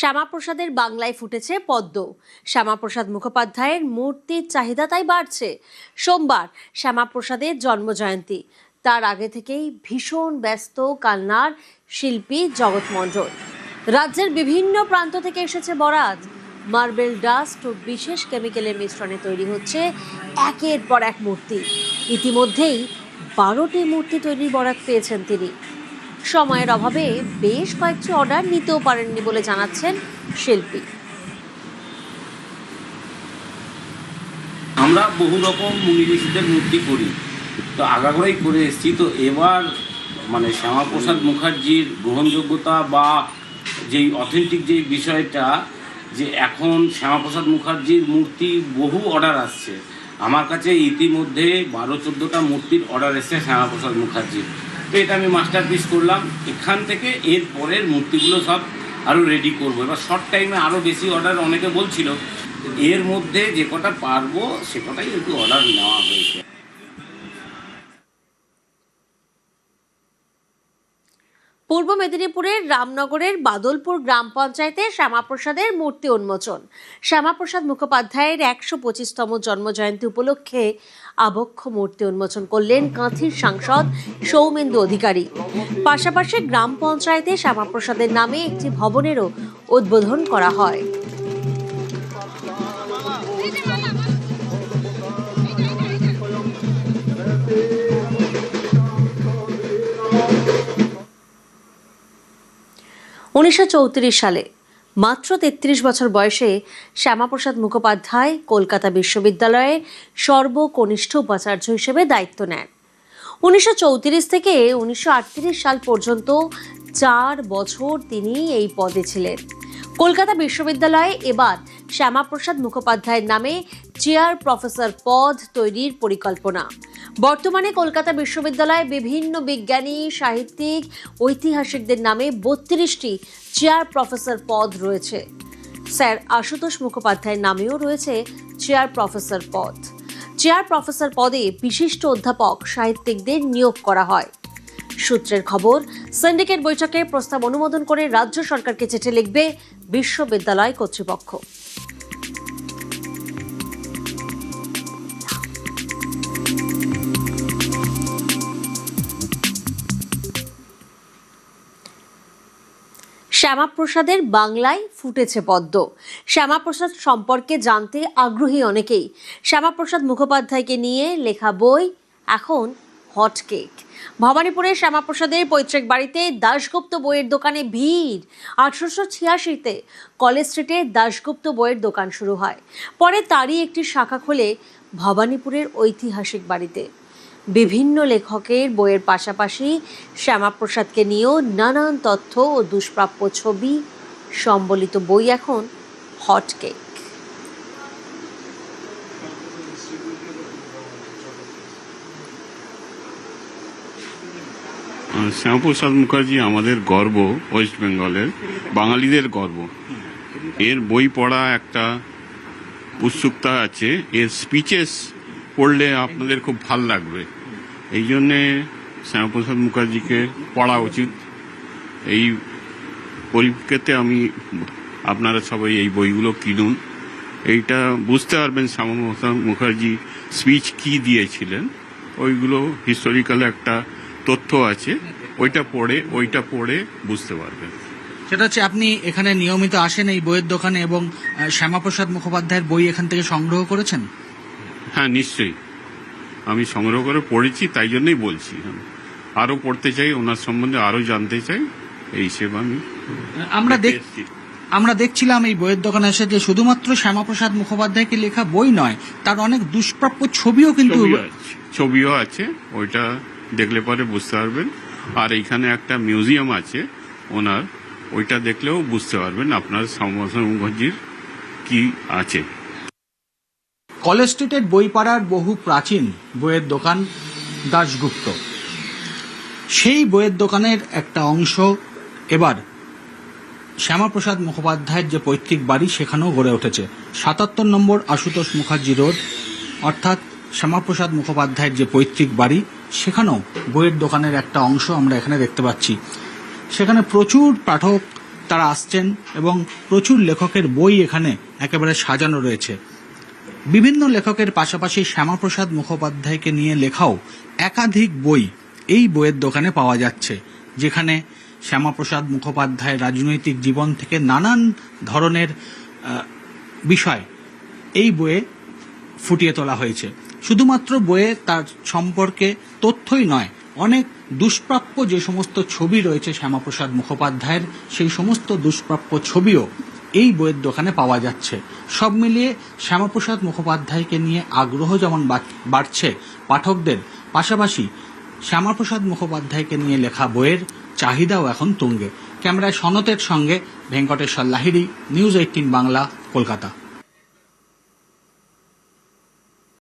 শ্যামাপ্রসাদের বাংলায় ফুটেছে পদ্ম। শ্যামাপ্রসাদ মুখোপাধ্যায়ের মূর্তির চাহিদা তাই বাড়ছে। সোমবার শ্যামাপ্রসাদের জন্মজয়ন্তী, তার আগে থেকেই ভীষণ ব্যস্ত কালনার শিল্পী জগৎ মণ্ডল। রাজ্যের বিভিন্ন প্রান্ত থেকে এসেছে বরাত। মার্বেল ডাস্ট ও বিশেষ কেমিক্যালের মিশ্রণে তৈরি হচ্ছে একের পর এক মূর্তি। ইতিমধ্যেই 12টি মূর্তি তৈরির বরাত পেয়েছেন তিনি। সময়ের অভাবে বেশ কয়েকটি অর্ডার নিতেও পারেননি বলে জানাচ্ছেন শিল্পী। আমরা বহু রকম মুনি ঋষিদের মূর্তি করি, তো আগাগোড়াই করে এসেছি। তো এবার মানে শ্যামাপ্রসাদ মুখার্জির গ্রহণযোগ্যতা বা যেই অথেন্টিক যেই বিষয়টা, যে এখন শ্যামাপ্রসাদ মুখার্জির মূর্তি বহু অর্ডার আসছে আমার কাছে। ইতিমধ্যে 12-14টা মূর্তির অর্ডার এসছে শ্যামাপ্রসাদ মুখার্জির। তো এটা আমি মাস্টারপিস করলাম। এখান থেকে এর পরের মূর্তিগুলো সব আরও রেডি করবো। এবার শর্ট টাইমে আরও বেশি অর্ডার অনেকে বলছিল, এর মধ্যে যে কটা পারবো সে কটাই একটু অর্ডার নেওয়া হয়েছে। পূর্ব মেদিনীপুরের রামনগরের বাদলপুর গ্রাম পঞ্চায়েতে শ্যামাপ্রসাদের মূর্তি উন্মোচন। শ্যামাপ্রসাদ মুখোপাধ্যায়ের 125তম জন্মজয়ন্তী উপলক্ষে আবক্ষ মূর্তি উন্মোচন করলেন কাঁথির সাংসদ সৌমেন্দু অধিকারী। পাশাপাশি গ্রাম পঞ্চায়েতে শ্যামাপ্রসাদের নামে একটি ভবনেরও উদ্বোধন করা হয়। 1934 সালে মাত্র 33 বছর বয়সে শ্যামাপ্রসাদ মুখোপাধ্যায় কলকাতা বিশ্ববিদ্যালয়ে সর্বকনিষ্ঠ উপাচার্য হিসেবে দায়িত্ব নেন। 1934 থেকে 1938 সাল পর্যন্ত 4 বছর তিনি এই পদে ছিলেন। কলকাতা বিশ্ববিদ্যালয়ে এবার শ্যামাপ্রসাদ মুখোপাধ্যায়ের নামে চেয়ার প্রফেসর পদ তৈরির পরিকল্পনা। বর্তমানে কলকাতা বিশ্ববিদ্যালয়ে বিভিন্ন বিজ্ঞানী, সাহিত্যিক, ঐতিহাসিকদের নামে 32টি চেয়ার প্রফেসর পদ রয়েছে। স্যার আশুতোষ মুখোপাধ্যায়ের নামেও রয়েছে চেয়ার প্রফেসর পদ। চেয়ার প্রফেসর পদে বিশিষ্ট অধ্যাপক, সাহিত্যিকদের নিয়োগ করা হয়। সূত্রের খবর, সিন্ডিকেট বৈঠকে প্রস্তাব অনুমোদন করে রাজ্য সরকারকে চিঠি লিখবে বিশ্ববিদ্যালয় কর্তৃপক্ষ। শ্যামাপ্রসাদের বাংলায় ফুটেছে পদ্ম। শ্যামাপ্রসাদ সম্পর্কে জানতে আগ্রহী অনেকেই। শ্যামাপ্রসাদ মুখোপাধ্যায়কে নিয়ে লেখা বই এখন হটকেক। ভবানীপুরের শ্যামাপ্রসাদের পৈতৃক বাড়িতে দাশগুপ্ত বইয়ের দোকানে ভিড়। 1886-তে কলেজ স্ট্রিটে দাশগুপ্ত বইয়ের দোকান শুরু হয়। পরে তারই একটি শাখা খোলে ভবানীপুরের ঐতিহাসিক বাড়িতে। বিভিন্ন লেখকের বইয়ের পাশাপাশি শ্যামাপ্রসাদকে নিয়েও নানান তথ্য ও দুষ্প্রাপ্য ছবি সম্বলিত বই এখন হটকেক। শ্যামাপ্রসাদ মুখার্জি আমাদের গর্ব, ওয়েস্ট বেঙ্গলের বাঙালিদের গর্ব। এর বই পড়া একটা উৎসুকতা আছে, এর স্পিচেস পড়লে আপনাদের খুব ভাল লাগবে। এই জন্যে শ্যামাপ্রসাদ মুখার্জিকে পড়া উচিত। এই পরিপ্রেক্ষিতে আমি আপনারা সবাই এই বইগুলো কিনুন। এইটা বুঝতে পারবেন শ্যামাপ্রসাদ মুখার্জি স্পিচ কি দিয়েছিলেন। ওইগুলো হিস্টোরিক্যাল একটা তথ্য আছে, ওইটা পড়ে বুঝতে পারবেন। সেটা হচ্ছে, আপনি এখানে নিয়মিত আসেন এই বইয়ের দোকানে এবং শ্যামাপ্রসাদ মুখোপাধ্যায়ের বই এখান থেকে সংগ্রহ করেছেন? হ্যাঁ, নিশ্চয়ই আমি সংগ্রহ করে পড়েছি, তাই জন্যই বলছি। আরও পড়তে চাই, ওনার সম্বন্ধে আরও জানতে চাই, এই হিসেবে আমি আমরা দেখছিলাম এই বইয়ের দোকানে এসে যে শুধুমাত্র শ্যামাপ্রসাদ মুখোপাধ্যায়কে লেখা বই নয়, তার অনেক দুষ্প্রাপ্য ছবিও আছে। ওইটা দেখলে পরে বুঝতে পারবেন। আর এইখানে একটা মিউজিয়াম আছে ওনার, ওইটা দেখলেও বুঝতে পারবেন আপনার শ্যামাপ্রসাদ মুখার্জির কি আছে। কলেজ স্ট্রিটের বইপাড়ার বহু প্রাচীন বইয়ের দোকান দাশগুপ্ত, সেই বইয়ের দোকানের একটা অংশ এবার শ্যামাপ্রসাদ মুখোপাধ্যায়ের যে পৈতৃক বাড়ি সেখানেও গড়ে উঠেছে। 77 নম্বর আশুতোষ মুখার্জি রোড, অর্থাৎ শ্যামাপ্রসাদ মুখোপাধ্যায়ের যে পৈতৃক বাড়ি, সেখানেও বইয়ের দোকানের একটা অংশ আমরা এখানে দেখতে পাচ্ছি। সেখানে প্রচুর পাঠক তারা আসছেন এবং প্রচুর লেখকের বই এখানে একেবারে সাজানো রয়েছে। বিভিন্ন লেখকের পাশাপাশি শ্যামাপ্রসাদ মুখোপাধ্যায়কে নিয়ে লেখাও একাধিক বই এই বইয়ের দোকানে পাওয়া যাচ্ছে, যেখানে শ্যামাপ্রসাদ মুখোপাধ্যায়ের রাজনৈতিক জীবন থেকে নানান ধরনের বিষয় এই বইয়ে ফুটিয়ে তোলা হয়েছে। শুধুমাত্র বইয়ে তার সম্পর্কে তথ্যই নয়, অনেক দুষ্প্রাপ্য যে সমস্ত ছবি রয়েছে শ্যামাপ্রসাদ মুখোপাধ্যায়ের, সেই সমস্ত দুষ্প্রাপ্য ছবিও এই বইয়ের দোকানে পাওয়া যাচ্ছে। সব মিলিয়ে শ্যামাপ্রসাদ মুখোপাধ্যায়কে নিয়ে আগ্রহ যেমন বাড়ছে পাঠকদের, পাশাপাশি শ্যামাপ্রসাদ মুখোপাধ্যায়কে নিয়ে লেখা বইয়ের চাহিদাও এখন তুঙ্গে। ক্যামেরায় সনতের সঙ্গে ভেঙ্কটেশ্বর লাহিড়ী, নিউজ 18 বাংলা, কলকাতা।